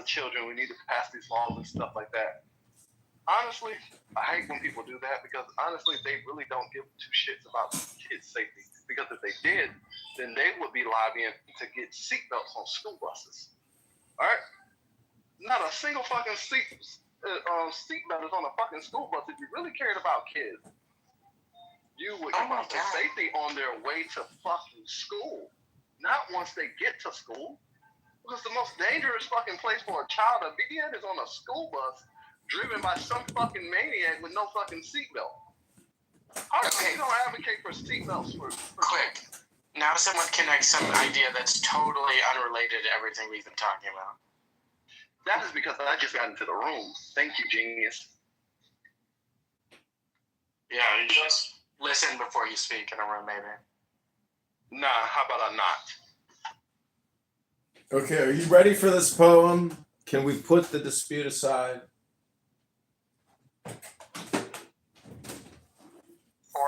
children. We need to pass these laws and stuff like that. Honestly, I hate when people do that because honestly, they really don't give two shits about kids' safety. Because if they did, then they would be lobbying to get seatbelts on school buses. All right? Not a single fucking seatbelt is on a fucking school bus. If you really cared about kids, you would give out the safety on their way to fucking school, not once they get to school. Because the most dangerous fucking place for a child to be in is on a school bus driven by some fucking maniac with no fucking seatbelt. How do you don't advocate for seatbelts for quick? Now someone connects some idea that's totally unrelated to everything we've been talking about. That is because I just got into the room. Thank you, genius. Yeah, you just listen before you speak in a room, maybe. Nah, how about I not? Okay, are you ready for this poem? Can we put the dispute aside? Pour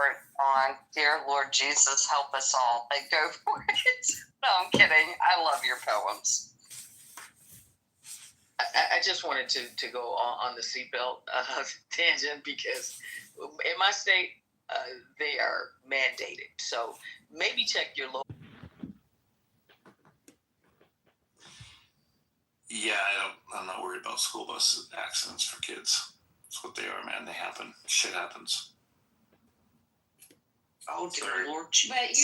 it on. Dear Lord Jesus, help us all. Go for it. No, I'm kidding. I love your poems. I just wanted to go on the seatbelt tangent because in my state, they are mandated. So maybe check your local. Yeah, I'm not worried about school bus accidents for kids. That's what they are, man. They happen. Shit happens. Oh, dear Lord. But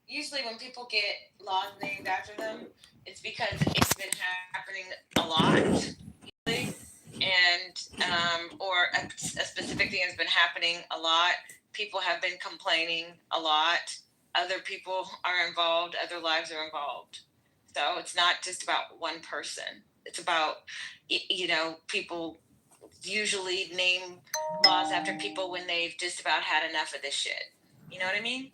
usually when people get laws named after them, it's because it's been happening a lot, and or a specific thing has been happening a lot. People have been complaining a lot. Other people are involved. Other lives are involved. So it's not just about one person. It's about, people usually name laws after people when they've just about had enough of this shit. You know what I mean?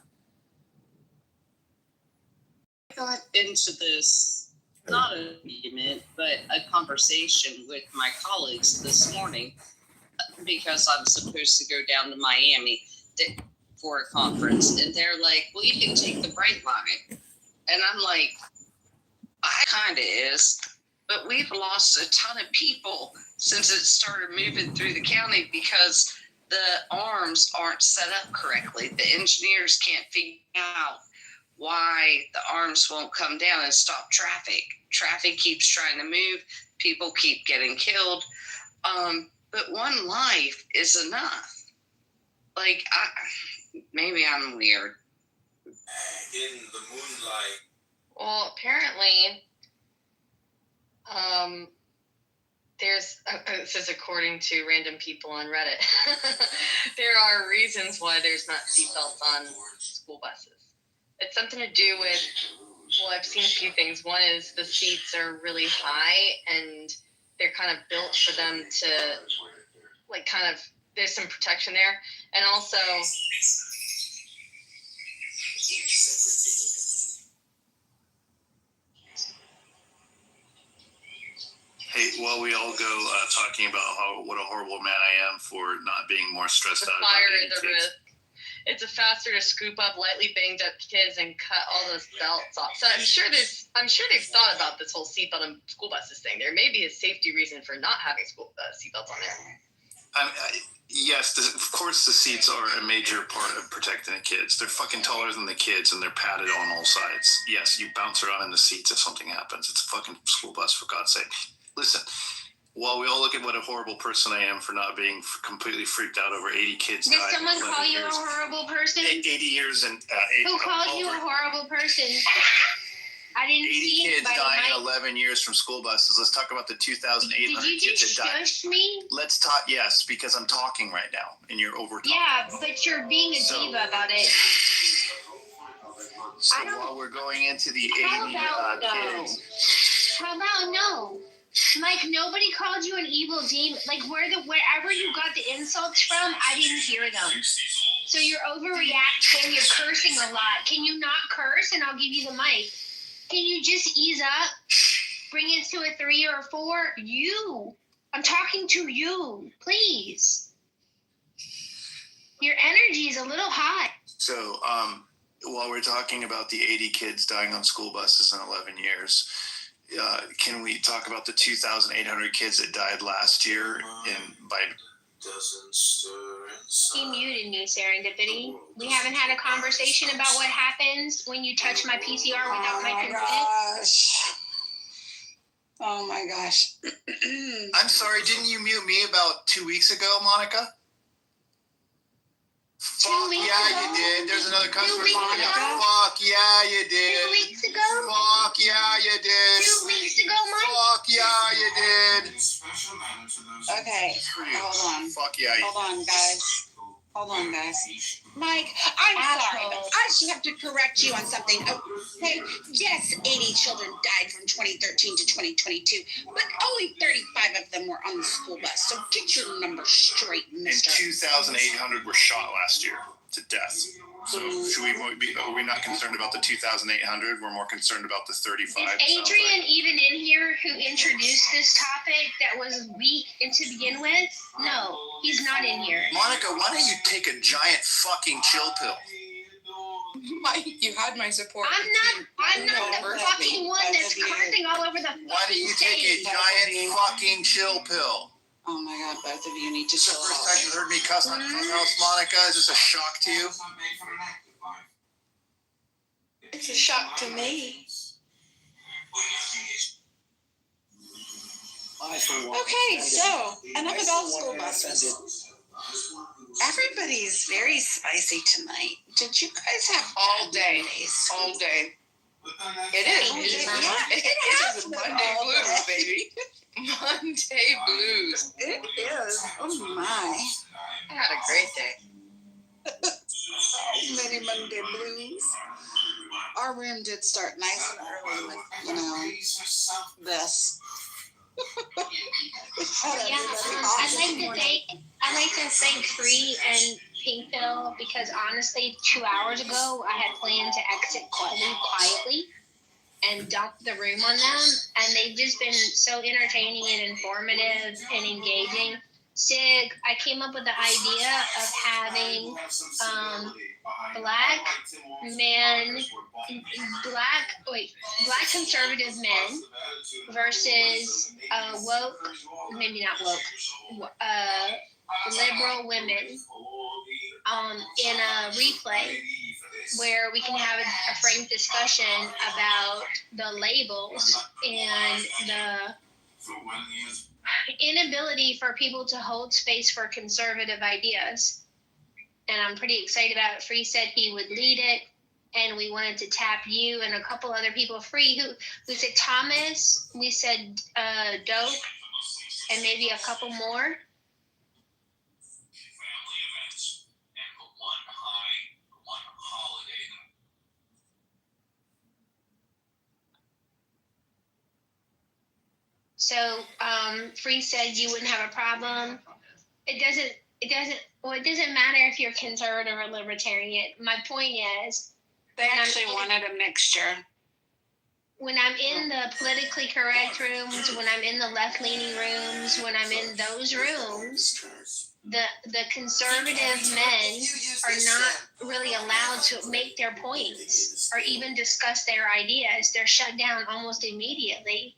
I got into this, not an argument, but a conversation with my colleagues this morning because I was supposed to go down to Miami for a conference. And they're like, well, you can take the Bright Line. And I'm like, I kind of is. But we've lost a ton of people since it started moving through the county because the arms aren't set up correctly. The engineers can't figure out why the arms won't come down and stop traffic. Traffic keeps trying to move. People keep getting killed. But one life is enough. Like, maybe I'm weird. In the moonlight. Well, apparently, this is according to random people on Reddit. There are reasons why there's not seatbelts on school buses. It's something to do with, well, I've seen a few things. One is the seats are really high and they're kind of built for them to, there's some protection there. And also, Hey, while we all go talking about what a horrible man I am for not being more stressed out about fire in kids. the wrist. It's faster to scoop up lightly banged up kids and cut all those belts off. So I'm sure they've thought about this whole seatbelt on school buses thing. There may be a safety reason for not having seatbelts on there. Yes, of course the seats are a major part of protecting the kids. They're fucking taller than the kids and they're padded on all sides. Yes, you bounce around in the seats if something happens. It's a fucking school bus, for God's sake. Listen, while we all look at what a horrible person I am for not being completely freaked out over 80 kids Did dying. Did someone call you a horrible person? 80 years and... Who called you a horrible person? I didn't 80 see kids anybody. dying in 11 years from school buses. Let's talk about the 2,800 Did you kids just that died. shush me? Let's talk, yes, because I'm talking right now and you're over talking. Yeah, but you're being a diva about it. So while we're going into the 80 kids... How about no? Like, nobody called you an evil demon. Like, wherever you got the insults from, I didn't hear them. So you're overreacting. You're cursing a lot. Can you not curse and I'll give you the mic? Can you just ease up? Bring it to a 3 or a 4? You. I'm talking to you. Please. Your energy is a little high. So, while we're talking about the 80 kids dying on school buses in 11 years, can we talk about the 2,800 kids that died last year by He muted me, Serendipity. We haven't had a conversation about what happens when you touch my PCR without my consent. Gosh. Oh my gosh. I'm sorry, didn't you mute me about 2 weeks ago, Monica? Fuck weeks yeah, ago? you did. There's another customer. 2 weeks ago? Fuck yeah, you 2 did. weeks ago? Fuck yeah, you did. 2 weeks ago, Mike? Fuck yeah, you did. Okay, hold on. Fuck yeah, you Hold on, guys. Hold on, guys. Mike, I'm sorry, but I should have to correct you on something. Okay, yes, 80 children died from 2013 to 2022, but only 35 of them were on the school bus. So get your numbers straight, And mister. 2,800 were shot last year to death. So are we not concerned about the 2,800? We're more concerned about the 35. Is Adrian even in here who introduced this topic that was weak to begin with? No, he's not in here. Monica, why don't you take a giant fucking chill pill? Mike, you had my support. I'm not the fucking one that's cursing all over the Why don't you fucking take a stage. giant fucking chill pill? Oh my God, both of you need to This is chill the first out. time you've heard me cuss on Clubhouse, Monica. Is this a shock to you? It's a shock to me. Okay, so enough about school buses. Everybody's very spicy tonight. Did you guys have All day. days? All day. It is. It is Monday blues, baby. Monday blues. It is. Oh my. I had a great day. Many Monday blues. Our room did start nice and early with, this. Yeah, I'd like to thank Free and Pinkville because honestly, 2 hours ago I had planned to exit quietly and dump the room on them, and they've just been so entertaining and informative and engaging. Sig, I came up with the idea of having black conservative men versus woke, maybe not woke, liberal women in a replay where we can have a frank discussion about the labels and the inability for people to hold space for conservative ideas. And I'm pretty excited about it. Free said he would lead it, and we wanted to tap you and a couple other people. Free, who said Thomas, we said Dope, and maybe a couple more. So Free said you wouldn't have a problem. It doesn't matter if you're conservative or libertarian. My point is, They actually wanted a mixture. when I'm in the politically correct rooms, when I'm in the left-leaning rooms, when I'm in those rooms, the conservative men are not really allowed to make their points or even discuss their ideas. They're shut down almost immediately.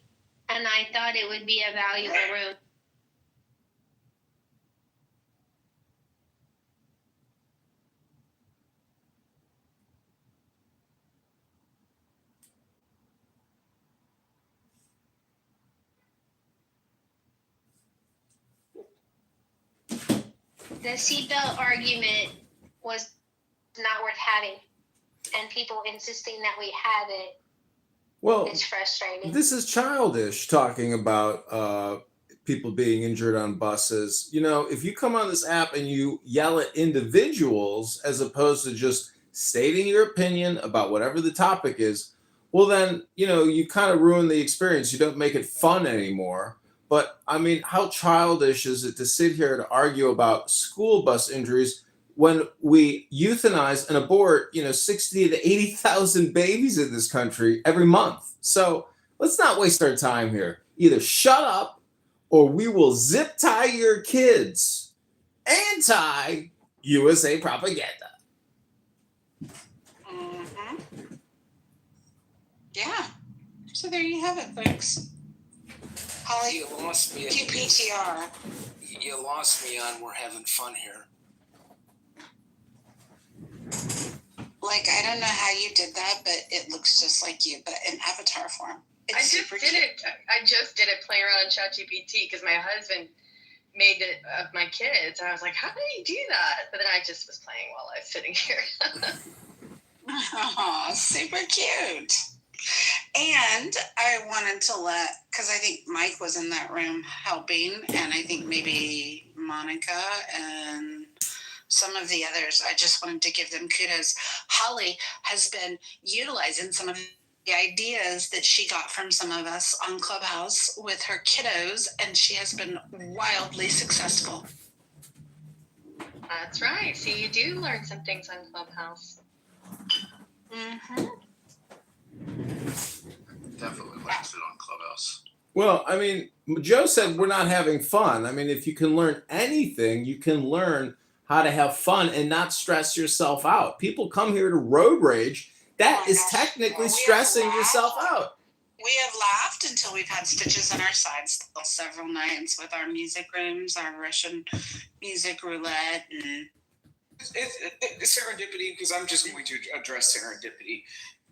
And I thought it would be a valuable room. The seatbelt argument was not worth having, and people insisting that we have it Well, is frustrating. this is childish talking about people being injured on buses. You know, if you come on this app and you yell at individuals as opposed to just stating your opinion about whatever the topic is, well, then, you know, you kind of ruin the experience. You don't make it fun anymore. But I mean, how childish is it to sit here and argue about school bus injuries when we euthanize and abort, 60 to 80,000 babies in this country every month? So let's not waste our time here. Either shut up or we will zip tie your kids. Anti-USA propaganda. Yeah. So there you have it, folks. Holly, You lost me. QPTR. You lost me on we're having fun here. Like, I don't know how you did that, but it looks just like you, but in avatar form. I just did it playing around on ChatGPT because my husband made it of my kids. And I was like, how do you do that? But then I just was playing while I was sitting here. Oh, super cute. And I wanted to because I think Mike was in that room helping, and I think maybe Monica and some of the others. I just wanted to give them kudos. Holly has been utilizing some of the ideas that she got from some of us on Clubhouse with her kiddos, and she has been wildly successful. That's right. See, you do learn some things on Clubhouse. Mm-hmm. Definitely likes it on Clubhouse. Well, I mean, Joe said we're not having fun. I mean, if you can learn anything, you can learn how to have fun and not stress yourself out. People come here to road rage. That is technically stressing yourself out. We have laughed until we've had stitches in our sides several nights with our music rooms, our Russian music roulette. And It's serendipity, because I'm just going to address serendipity.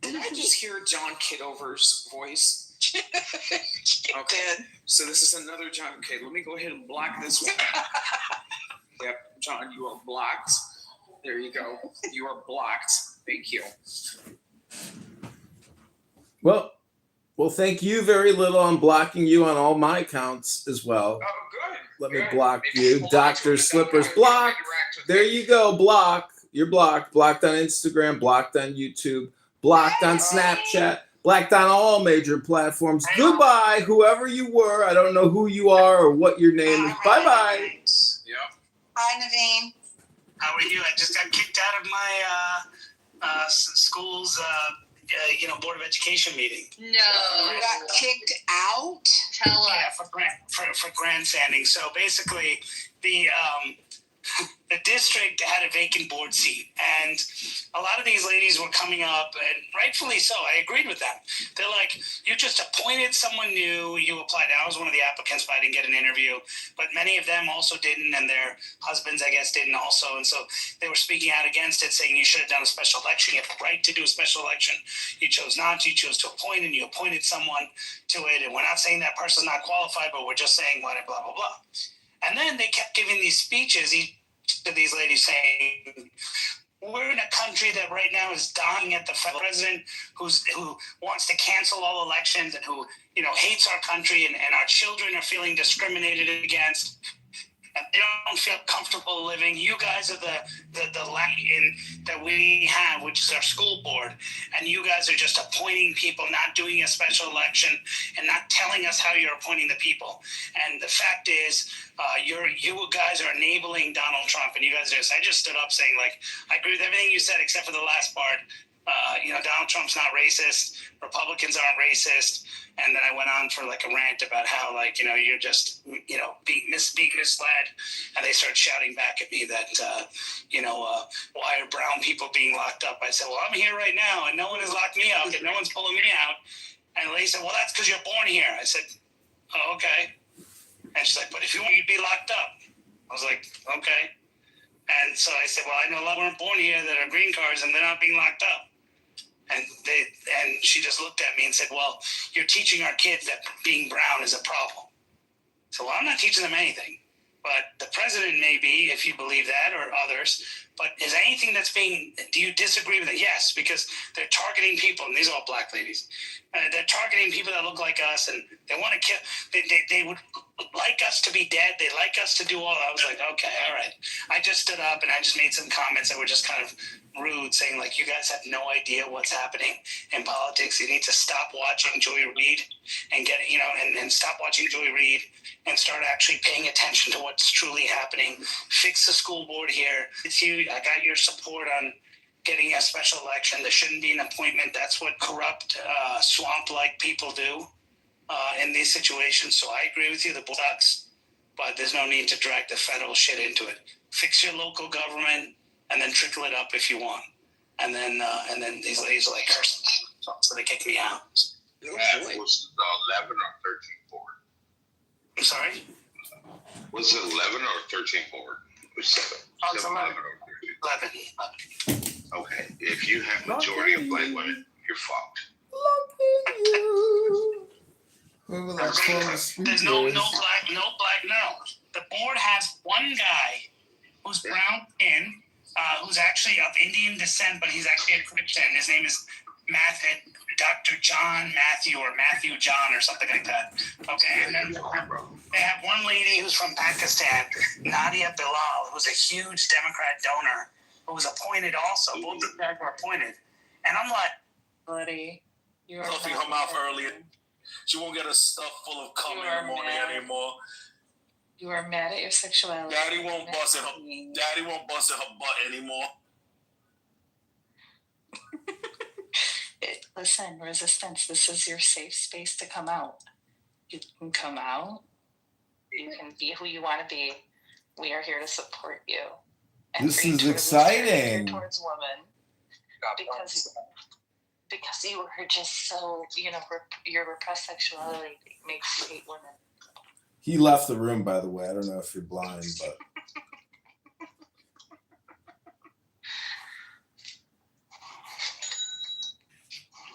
Did I just hear John Kitover's voice? Okay. So this is another John. Okay, let me go ahead and block this one. Yep, John, you are blocked. There you go. You are blocked. Thank you. Well, thank you very little. I'm blocking you on all my accounts as well. Oh, good. Let me Good. block Maybe you. block Dr. with Slippers that. block. Interact with There me. you go. Block. You're blocked. Blocked on Instagram, blocked on YouTube, blocked on Snapchat, blocked on all major platforms. Goodbye, whoever you were. I don't know who you are or what your name is. Bye-bye. Yep. Hi, Naveen. How are you? I just got kicked out of my school's Board of Education meeting. No. You got kicked out? Tell us. Yeah, for grandstanding. So basically, the district had a vacant board seat, and a lot of these ladies were coming up, and rightfully so. I agreed with them. They're like, you just appointed someone new, you applied. I was one of the applicants, but I didn't get an interview. But many of them also didn't, and their husbands, I guess, didn't also. And so they were speaking out against it, saying you should have done a special election. You have the right to do a special election. You chose not to. You chose to appoint, and you appointed someone to it. And we're not saying that person's not qualified, but we're just saying blah, blah, blah, blah. And then they kept giving these speeches to these ladies saying, we're in a country that right now is dying at the federal president who wants to cancel all elections and who hates our country, and our children are feeling discriminated against. And they don't feel comfortable living. You guys are the light that we have, which is our school board. And you guys are just appointing people, not doing a special election, and not telling us how you're appointing the people. And the fact is, you guys are enabling Donald Trump, and you guys are. I just stood up saying, I agree with everything you said except for the last part. Donald Trump's not racist. Republicans aren't racist. And then I went on for a rant about how you're just being misled, and they started shouting back at me that why are brown people being locked up? I said, well, I'm here right now, and no one has locked me up, and no one's pulling me out. And they said, well, that's because you're born here. I said, oh, okay. And she's like, but if you want, you'd be locked up. I was like, okay. And so I said, well, I know a lot weren't born here that are green cards, and they're not being locked up. And she just looked at me and said, well, you're teaching our kids that being brown is a problem. So, well, I'm not teaching them anything. But the president may be, if you believe that, or others. But is anything do you disagree with it? Yes, because they're targeting people, and these are all black ladies. They're targeting people that look like us, and they want to kill. They would like us to be dead. They like us to do all. I was like, okay, all right. I just stood up and I just made some comments that were just kind of rude, saying you guys have no idea what's happening in politics. You need to stop watching Joy Reid and and stop watching Joy Reid and start actually paying attention to what's truly happening. Fix the school board here. It's you. I got your support on getting a special election. There shouldn't be an appointment. That's what corrupt, swamp-like people do in these situations. So I agree with you. The board sucks, but there's no need to drag the federal shit into it. Fix your local government, and then trickle it up if you want. And then these ladies are like, So they kicked me out. Was 11 or 13 forward? I'm sorry? Was it 11 or 13 forward? Or 7? Oh, it's 11. 11. Okay. If you have majority of black women, you're fucked. Whoever that former speaker There's no is. black. No. The board has one guy who's brown skin, who's actually of Indian descent, but he's actually a Christian. His name is Dr. John Matthew or Matthew John or something like that. Okay, and then they have one lady who's from Pakistan, Nadia Bilal, who's a huge Democrat donor, who was appointed also. Both of them were appointed. And I'm like, buddy, you are Puffy her mouth earlier. She won't get her stuff full of cum in the morning anymore. You are mad at your sexuality. Daddy won't bust at her butt anymore. Listen, Resistance, this is your safe space to come out. You can come out. You can be who you want to be. We are here to support you. And This for you is to exciting. towards women. Because you were just so, your repressed sexuality makes you hate women. He left the room, by the way. I don't know if you're blind, but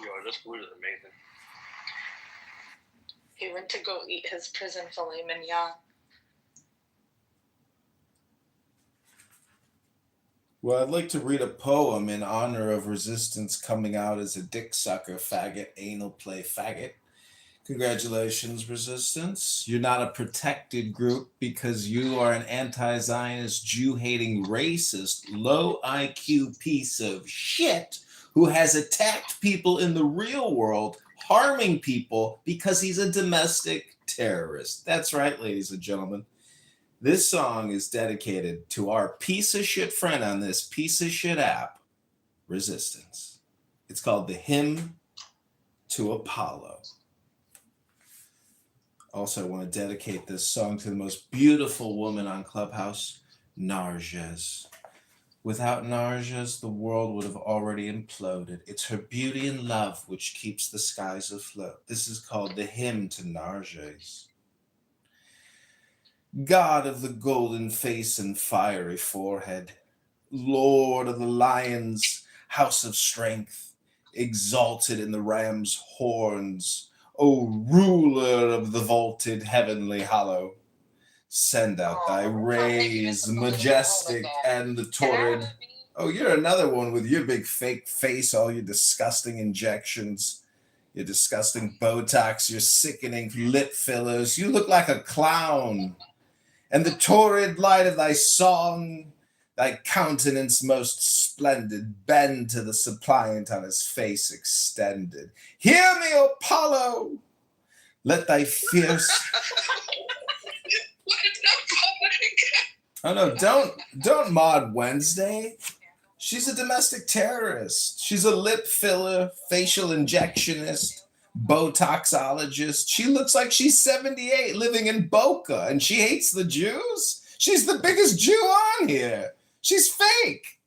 Yo, this food is amazing. He went to go eat his prison filet mignon. well, I'd like to read a poem in honor of Resistance coming out as a dick sucker, faggot, anal play faggot. Congratulations, Resistance. You're not a protected group because you are an anti-Zionist, Jew-hating, racist, low IQ piece of shit who has attacked people in the real world, harming people because he's a domestic terrorist. That's right, ladies and gentlemen. This song is dedicated to our piece of shit friend on this piece of shit app, Resistance. It's called The Hymn to Apollo. Also, I want to dedicate this song to the most beautiful woman on Clubhouse, Narges. Without Narges, the world would have already imploded. It's her beauty and love which keeps the skies afloat. This is called The Hymn to Narges. God of the golden face and fiery forehead, Lord of the lions, house of strength, exalted in the ram's horns, O ruler of the vaulted heavenly hollow, send out thy rays, majestic and the torrid. Oh, you're another one with your big fake face, all your disgusting injections, your disgusting Botox, your sickening lip fillers. You look like a clown. And the torrid light of thy song, thy countenance most splendid, bend to the suppliant on his face extended. Hear me, Apollo! Let thy fierce... Oh no, don't mod Wednesday. She's a domestic terrorist. She's a lip filler, facial injectionist, Botoxologist. She looks like she's 78 living in Boca and she hates the Jews. She's the biggest Jew on here. She's fake.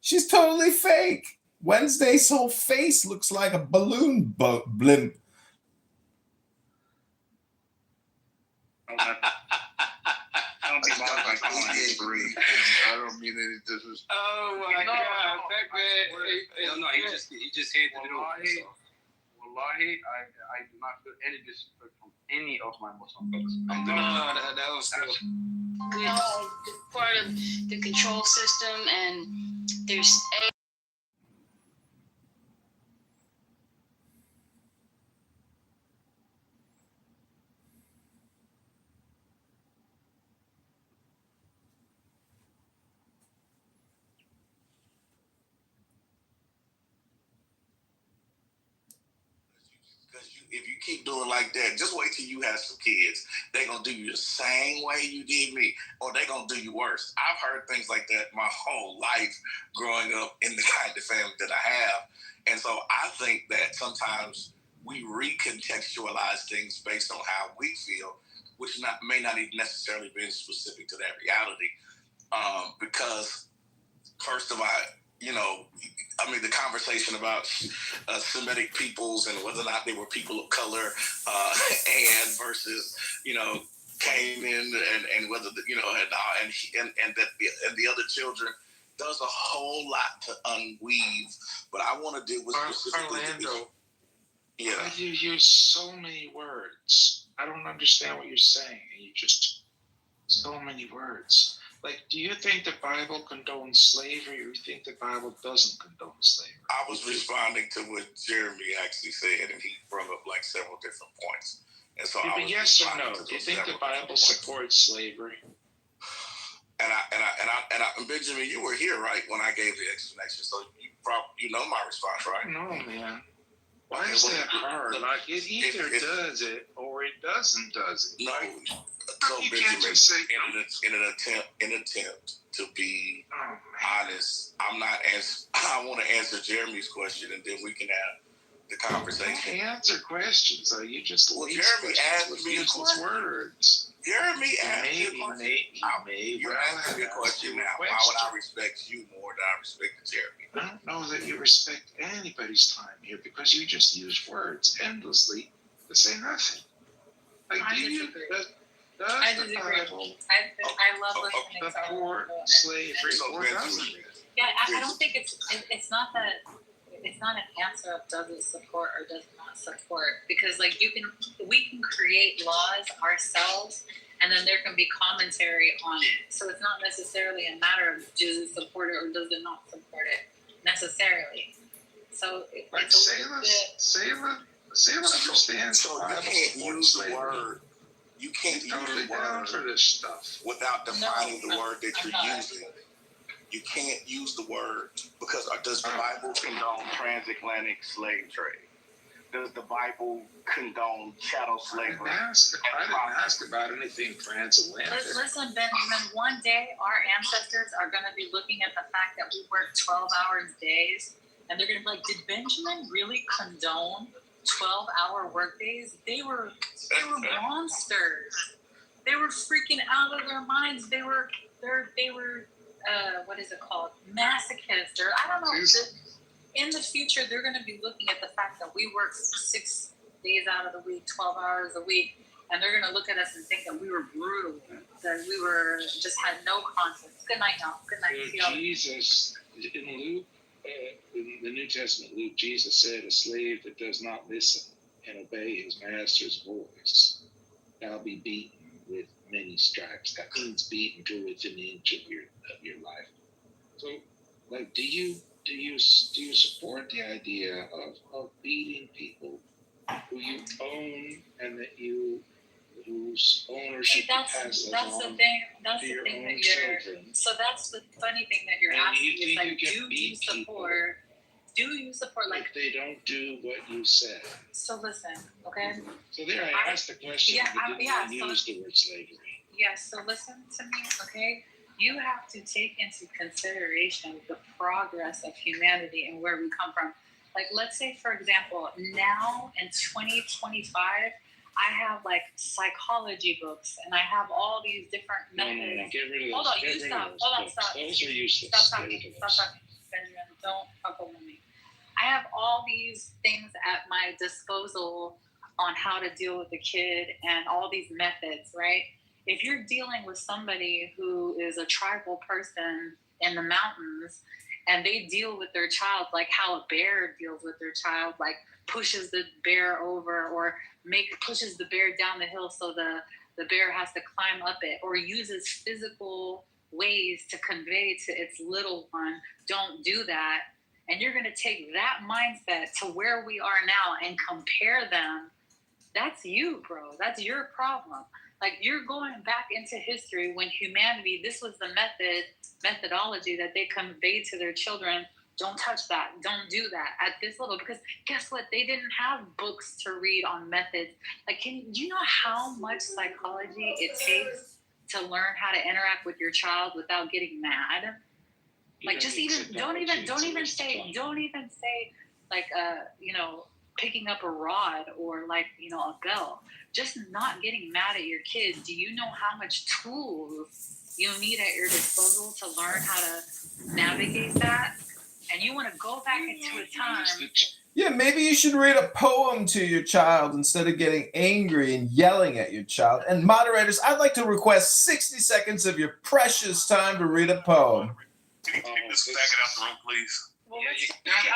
She's totally fake. Wednesday's whole face looks like a balloon blimp. I don't mean any disrespect. Oh my God! No, he just hated it over. Wallahi, I do not feel any disrespect from any of my Muslim brothers. That was It's part of the control system, and there's If you keep doing like that, just wait till you have some kids. They're going to do you the same way you did me, or they're going to do you worse. I've heard things like that my whole life growing up in the kind of family that I have. And so I think that sometimes we recontextualize things based on how we feel, which may not even necessarily be specific to that reality. Because first of all, the conversation about Semitic peoples and whether or not they were people of color, and versus, Canaan and whether, and the other children, does a whole lot to unweave. But I want to deal with specifically Orlando. Yeah. Why do you use so many words? I don't understand what you're saying. You just so many words. Like, do you think the Bible condones slavery, or you think the Bible doesn't condone slavery? I was responding to what Jeremy actually said, and he brought up like several different points. And so Yeah, but yes or no? Do you think the Bible supports slavery? And Benjamin, you were here, right, when I gave the explanation, so you know my response, right? No, man. Why is that hard? Like, it either does it or it doesn't does it. No. So you can't just say in an attempt to be honest, I want to answer Jeremy's question, and then we can have the conversation. You answer questions, though. You just Jeremy asked me useless words. Jeremy asked me a question. Maybe. You're asking me a question now. Why would I respect you more than I respect Jeremy? I don't know that you respect anybody's time here because you just use words endlessly to say nothing. Like, I disagree. I love listening to support slavery or doesn't it? Yeah, I don't think it's not that it's not an answer of does it support or does not support, because like we can create laws ourselves and then there can be commentary on it. So it's not necessarily a matter of does it support it or does it not support it necessarily. So like Sayla understands. So you can't use the word. You can't use the word for this stuff without defining the word that you're using. You can't use the word because does the Bible condone transatlantic slave trade? Does the Bible condone chattel slavery? I didn't ask about anything transatlantic. Listen, Benjamin, one day our ancestors are going to be looking at the fact that we work 12-hour days, and they're going to be like, did Benjamin really condone 12-hour work days? They were monsters. They were freaking out of their minds. They were what is it called? Masochists, or I don't know. In the future, they're going to be looking at the fact that we work 6 days out of the week, 12 hours a week, and they're going to look at us and think that we were brutal, that we were just had no conscience. Good night, y'all. Good night. Jesus, in Luke, in the New Testament, Luke, Jesus said, "A slave that does not listen and obey his master's voice shall be beaten with many stripes." That means beaten to within an inch of your life. So, like, do you support the idea of beating people who you own and that whose ownership passes on to your own children? So that's the funny thing that you're asking is like, do you support like if they don't do what you said? So listen, okay. So there, I asked the question. Didn't use the word slavery. Yes. So listen to me, okay. You have to take into consideration the progress of humanity and where we come from. Like, let's say, for example, now in 2025, I have like psychology books and I have all these different methods. No, get rid of those. Hold on, you stop. Hold on, stop. Those are useless. Stop talking. Benjamin. Don't fuck with me. I have all these things at my disposal on how to deal with a kid and all these methods, right? If you're dealing with somebody who is a tribal person in the mountains and they deal with their child like how a bear deals with their child, like pushes the bear over or pushes the bear down the hill so the bear has to climb up it, or uses physical ways to convey to its little one, don't do that. And you're going to take that mindset to where we are now and compare them. That's you, bro. That's your problem. Like, you're going back into history when humanity, this was the methodology that they conveyed to their children. Don't touch that. Don't do that at this level. Because guess what? They didn't have books to read on methods. Like, do you know how much psychology it takes to learn how to interact with your child without getting mad? Like, just don't even say like, picking up a rod or like, a bell. Just not getting mad at your kids. Do you know how much tools you need at your disposal to learn how to navigate that? and you want to go back into a time. Yeah, maybe you should read a poem to your child instead of getting angry and yelling at your child. And moderators, I'd like to request 60 seconds of your precious time to read a poem. Can you take this faggot out the room, please? Well, I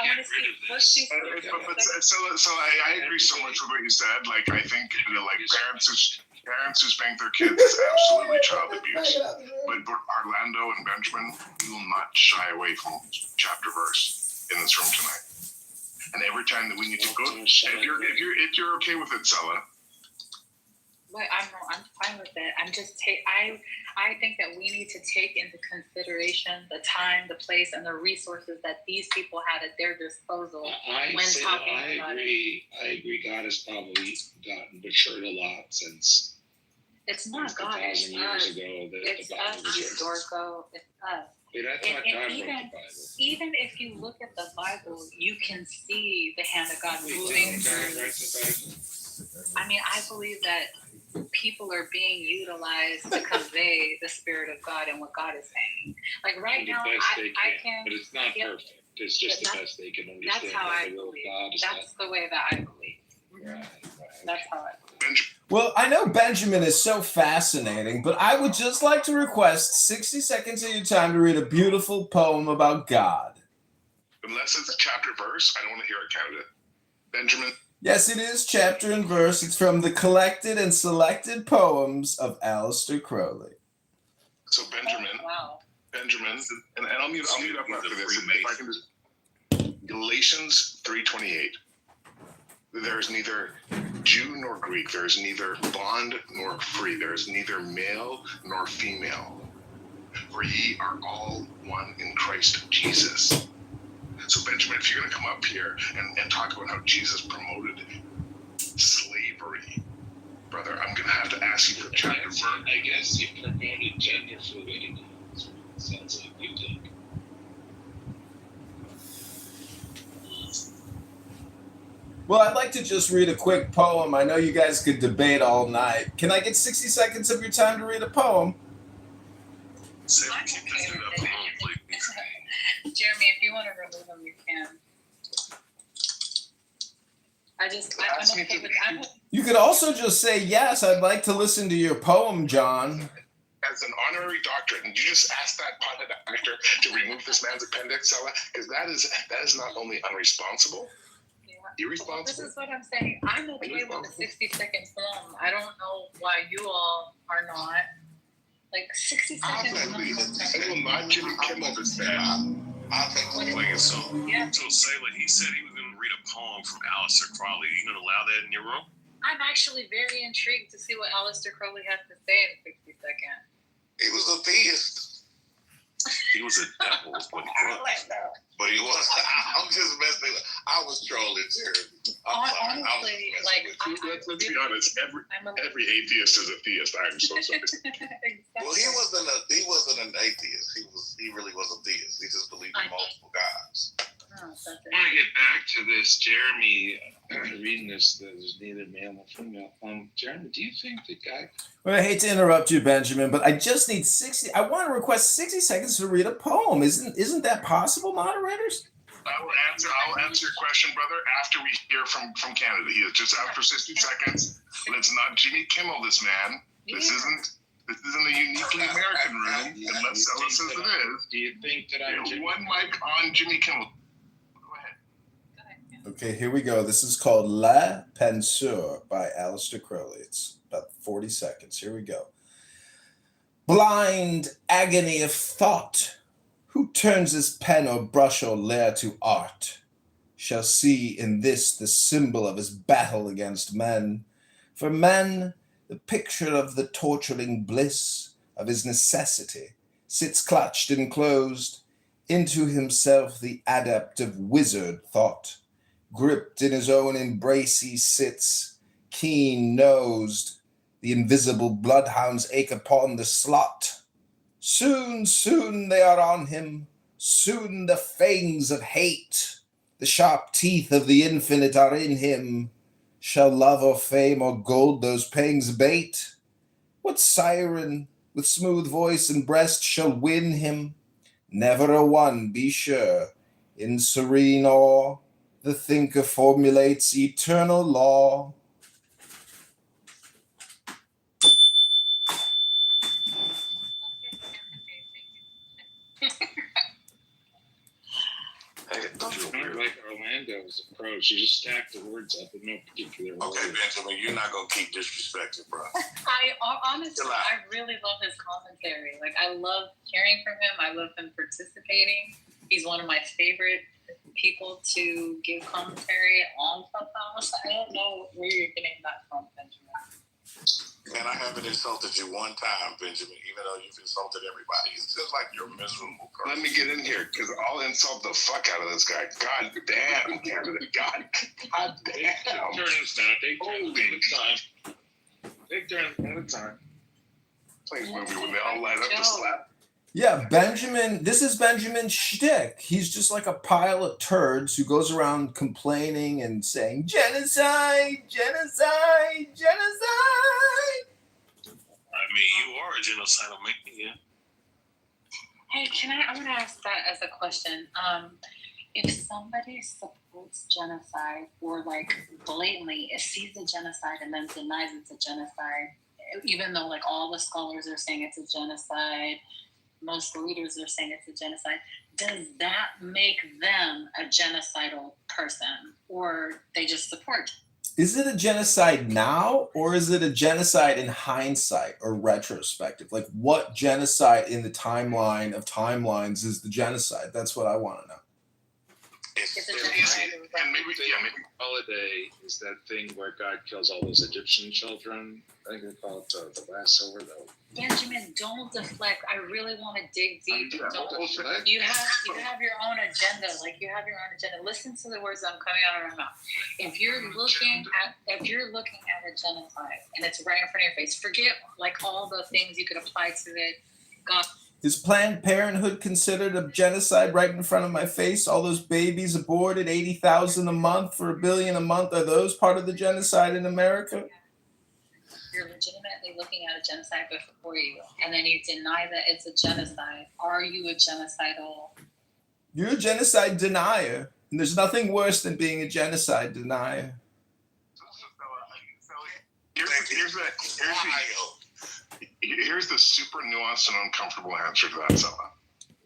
want to see. Let's see. So I agree so much with what you said. Like, I think, you know, like parents who spank their kids is absolutely child abuse. But Orlando and Benjamin, we will not shy away from chapter verse in this room tonight. And every time that we need to go, if you're okay with it, Sella. But I'm fine with it. I'm just I think that we need to take into consideration the time, the place, and the resources that these people had at their disposal I agree. God has probably gotten matured a lot since. It's not God. It's us. It's us, Dorco. It's us. Wait, I thought God wrote the Bible. Even if you look at the Bible, you can see the hand of God moving through. I mean, I believe that people are being utilized to convey the Spirit of God and what God is saying. Like right now, I can. But it's not perfect. It's just the best they can understand. That's how I believe. That's the way that I believe. Right. That's how I believe. Well, I know Benjamin is so fascinating, but I would just like to request 60 seconds of your time to read a beautiful poem about God. Unless it's chapter verse, I don't want to hear it, candidate. Benjamin. Yes, it is chapter and verse. It's from the collected and selected poems of Aleister Crowley. So Benjamin, and I'll mute up after this. If I can just, Galatians 3:28. There is neither Jew nor Greek. There is neither bond nor free. There is neither male nor female. For ye are all one in Christ Jesus. So Benjamin, if you're going to come up here and talk about how Jesus promoted slavery, brother, I'm going to have to ask you for chapter verse. I guess he promoted gender fluidity. Sounds like you think. Well, I'd like to just read a quick poem. I know you guys could debate all night. Can I get 60 seconds of your time to read a poem? Jeremy, if you want to remove them, you can. I'm okay with that. You could also just say, yes, I'd like to listen to your poem, John. As an honorary doctorate, and you just ask that potted actor to remove this man's appendix, Sella, because that is not only unresponsible, irresponsible. This is what I'm saying. I'm okay with a 60-second poem. I don't know why you all are not. Like 60 seconds. I will not Jimmy Kimmel this man. So Sailor, he said he was going to read a poem from Aleister Crowley. Are you going to allow that in your room? I'm actually very intrigued to see what Aleister Crowley has to say in 60 seconds. He was a theist. He was a devil, is what he was. But he was. I'm just messing. I was trolling, Jeremy. Honestly, let's be honest. Every atheist is a theist. I'm so sorry. Exactly. Well, he wasn't an atheist. He really was a theist. He just believed in multiple gods. I want to get back to this, Jeremy. Reading this, there's neither male nor female. Jeremy, do you think the guy? Well, I hate to interrupt you, Benjamin, but I just need 60. I want to request 60 seconds to read a poem. Isn't that possible, moderators? I'll answer your question, brother, after we hear from Canada. He is just out for 60 seconds. Let's not Jimmy Kimmel this man. This isn't a uniquely American room, unless Sella says it is. Do you think that I'm one mic on Jimmy Kimmel? Okay, here we go. This is called La Pensure by Aleister Crowley. It's about 40 seconds. Here we go. Blind agony of thought, who turns his pen or brush or lyre to art, shall see in this the symbol of his battle against men. For man, the picture of the torturing bliss of his necessity, sits clutched and closed, into himself the adept of wizard thought. Gripped in his own embrace he sits, keen-nosed. The invisible bloodhounds ache upon the slot. Soon, soon they are on him. Soon the fangs of hate, the sharp teeth of the infinite are in him. Shall love or fame or gold those pangs bait? What siren with smooth voice and breast shall win him? Never a one, be sure. In serene awe, the thinker formulates eternal law. Like Orlando's approach, you just stack the words up in no particular order. Okay, Benjamin, you're not gonna keep disrespecting, bro. Honestly, I really love his commentary. Like, I love hearing from him. I love him participating. He's one of my favorite people to give commentary on Clubhouse. I don't know where you're getting that from, Benjamin. Man, I haven't insulted you one time, Benjamin, even though you've insulted everybody. It's just like you're miserable. Let me get in here, because I'll insult the fuck out of this guy. God damn, Canada. God damn. Take turns now. Take turns at a time. Take turns at a time. Please movie when they all line up to slap. Yeah, Benjamin, this is Benjamin's shtick. He's just like a pile of turds who goes around complaining and saying, genocide, genocide, genocide. I mean, you are a genocidal maniac. Hey, I'm going to ask that as a question. If somebody supports genocide or like blatantly sees a genocide and then denies it's a genocide, even though like all the scholars are saying it's a genocide, most leaders are saying it's a genocide, does that make them a genocidal person, or they just support? Is it a genocide now, or is it a genocide in hindsight or retrospective? Like, what genocide in the timeline of timelines is the genocide? That's what I want to know. It's a genocide. And maybe Holiday is that thing where God kills all those Egyptian children. I think they call it the Passover, though. Benjamin, don't deflect. I really want to dig deep. Don't deflect. You have your own agenda. Like, you have your own agenda. Listen to the words I'm coming out of my mouth. If you're looking at a genocide and it's right in front of your face, forget like all the things you could apply to it. God. Is Planned Parenthood considered a genocide right in front of my face? All those babies aborted, 80,000 a month for $1 billion a month. Are those part of the genocide in America? You're legitimately looking at a genocide before you, and then you deny that it's a genocide. Are you a genocidal? You're a genocide denier. And there's nothing worse than being a genocide denier. Here's the super nuanced and uncomfortable answer to that, Sella.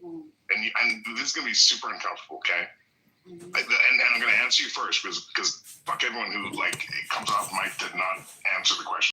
And this is going to be super uncomfortable, okay? And I'm going to answer you first because fuck everyone who like comes off mic did not answer the question.